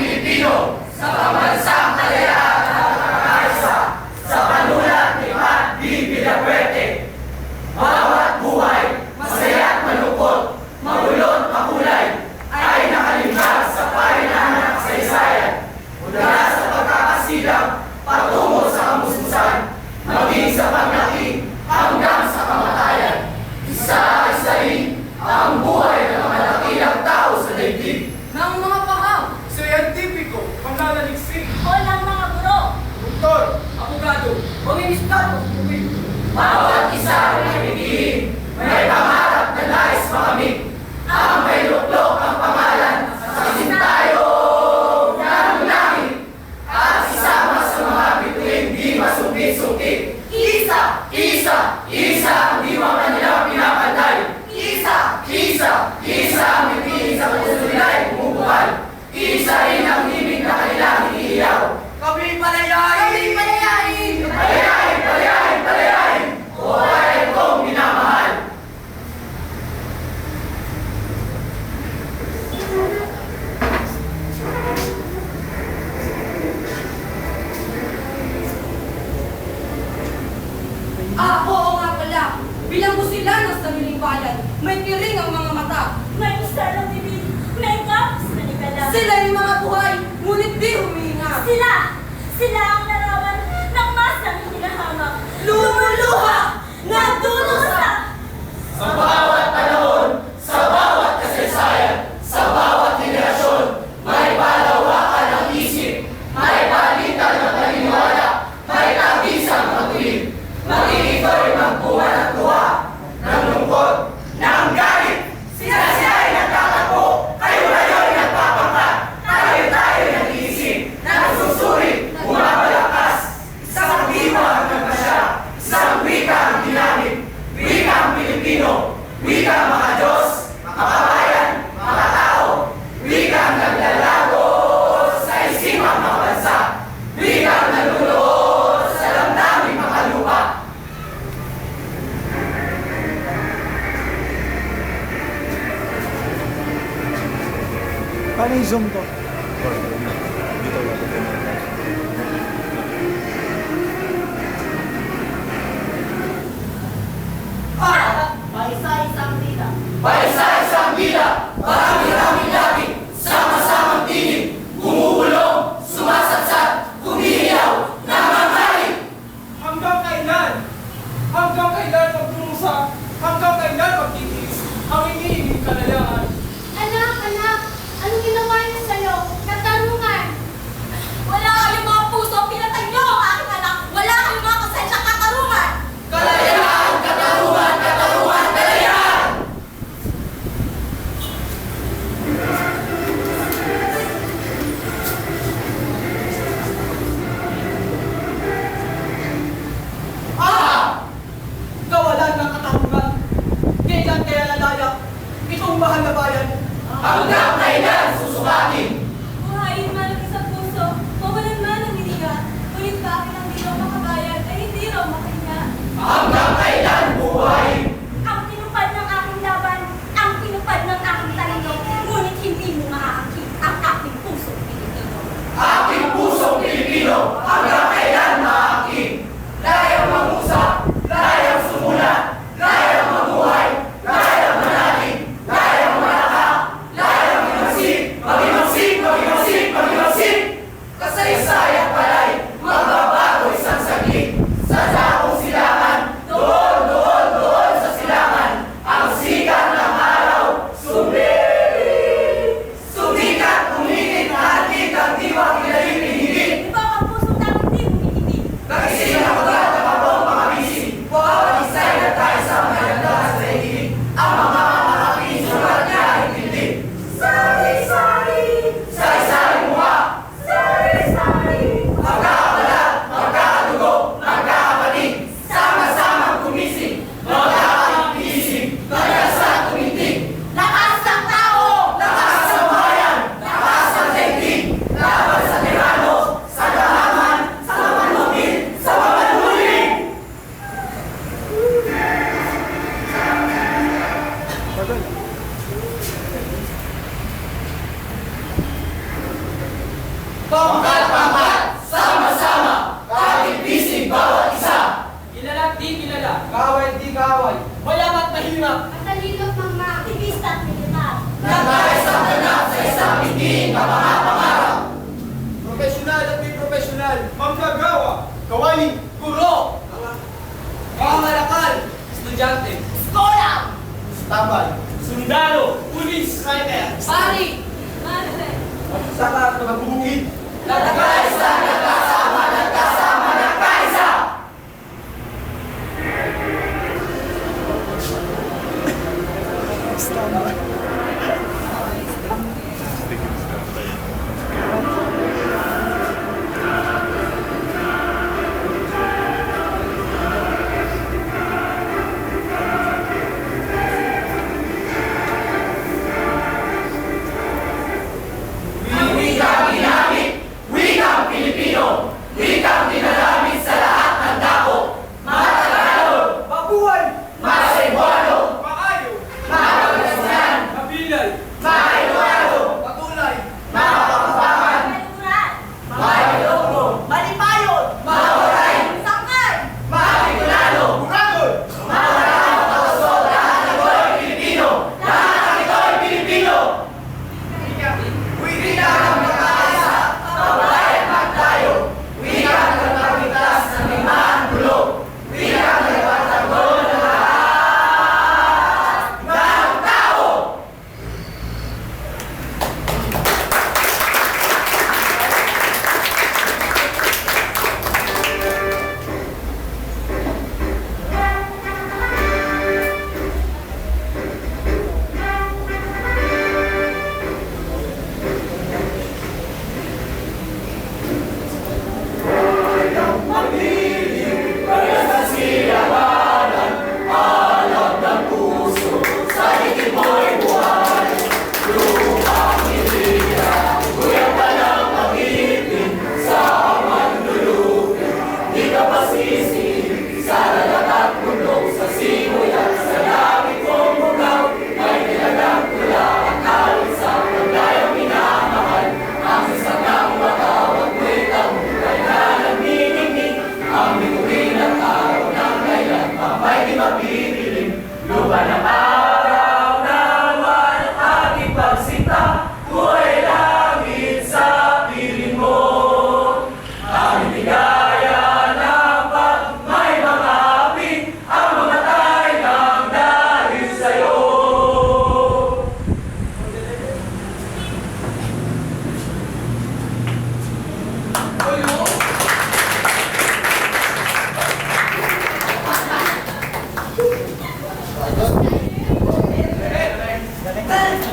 Pilipino sa pambansang kalayaan at pagkakaisa sa panulat ni Pat D. Villafuerte. Bawat buhay, masaya at malungkot, magulot, makulay, ay nakalimtas sa pahinaan ng kasaysayan. Mula sa pagkakasilang patungo sa kamusmusan, maging sa paglaki hanggang sa kamatayan. Isa-isahin ang buhay ng mga dakilang tao sa daigdig. Ng mga pahang, siyentipiko, manlalaliksik, o ng mga guro, doktor, abogado, o minister o tubig. Bawat isa ay pipiliin, may pangarap na nais makamit. Ang may luklok ang pangalan sa sintayong ng langit. At isama sa mga bituin di masungkit-sungkit. Isa, isa, isa ang diwa kanila pinapantay. Isa, isa, isa ang bituin sa puso nila'y bumubuhay. Isa rin ang himig na kanilang iniiyaw. Kami palayain! kami palayain! Palayain, palayain, palayain! Buhay kong minamahal. Oo nga pala. Bilang mo sila ng sariling bayan, may piring ang mga mata. May isa ng bibig, may gaps na ikala. Sila yung mga buhay, ngunit di humihinga. Sila ang larawan ng masang hinahamak. Lumuluha! Nagdurusa! Sa bawat panahon, sa bawat kasaysayan, sa bawat henerasyon, may palawakan ng isip, may palitan ng paniniwala, may tagisang pag-ulit. Maging ito'y magbuha ng tuwa, ng lungkot, ng galit. Sila-sila'y nagtatakbo, kayo-kayo'y nagpapangkat, tayo-tayo'y nag-iisip, nagsusuri, bumabalakas. Isang diwa ng pasya, isang wika ang ginamit, wikang Pilipino, wikang mga Diyos, mga kabayan, mga tao, wikang naglalago sa isipang mga bansa, wikang naluluod sa damdaming mga lupa. paano yung zoom to? Paisa-isang bida. Paisa-isang bida, marami-raming labi, sama-samang tinig, gumugulong, sumasatsat, kumihiyaw, namamalig. Hanggang kailan? Hanggang kailan magdurusa? Hanggang kailan magtitiis? Ang iniibig kalayaan. Anak, anong ginawa niyo sa'yo? Katarungan! Wala kayong mga puso, pinatay niyo ang aking anak! Wala kayong mga kasensyang katarungan! Kalayaan, katarungan, katarungan, kalayaan! Kawalan ng katarungan. Kailan kaya lalaya itong mahal na bayan? Hanggang kailan susukatin? Buhayin man ang isang puso, mawalan man ang hininga, ngunit bakit ang di raw makabayan ay hindi raw makahinga? Hanggang kailan buhay? Ang tinupad ng aking laban, ang tinupad ng aking talino, ngunit hindi mo maaakit ang aking pusong Pilipino. Aking pusong Pilipino, hanggang kailan maaking? Layang mangusap, layang sumulat, layang mabuhay, layang manalig, layang malakak, layang imagsik, mag-imagsik, mag-imagsik, mag-imagsik. Kasaysayan pala'y magbabago isang saglit. Sa dakong silangan, doon, doon, doon sa silangan, ang sikat ng araw, sumikat, sumikat, uminit, natin ang diwang kinalipin-higit. Ikaw ang pusong dapat di umiibig. Nagising na agad ang abong mga bisig. Bawat isa'y nagkaisang malandas sa daigdig. Ang mga mamaking sulat niya ay tindig. Sari-sari, Sari-sari mukha, sari-sari, magkakabalat, magkakadugo, magkakapatid. Sama-samang kumisig, magkakaisig, lakas at tumindig. lakas ng tao! Lakas sa bayan, lakas sa daigdig. Laban sa tirano, sa kahaman, sa mamanupin, sa mamanuli. Pangkat-pangkat, sama-sama, kahit bisig bawat isa. Kilala at di kilala. Kaaway at di kaaway. Mayam at mahirap. Matalino at mga aktivista at militar. Nagkais ang ganap sa isang piting kapangapangarap. Profesional at di profesional. Manggagawa. Kawali. Guro. Pamamalakal. Estudyante. Skola! Tambay. Sundalo. Pulis. Writer. Pari! Magsasaka at magbubukid. Nagkais ang nagkasama, nagkasama, nagkaisa. Standby.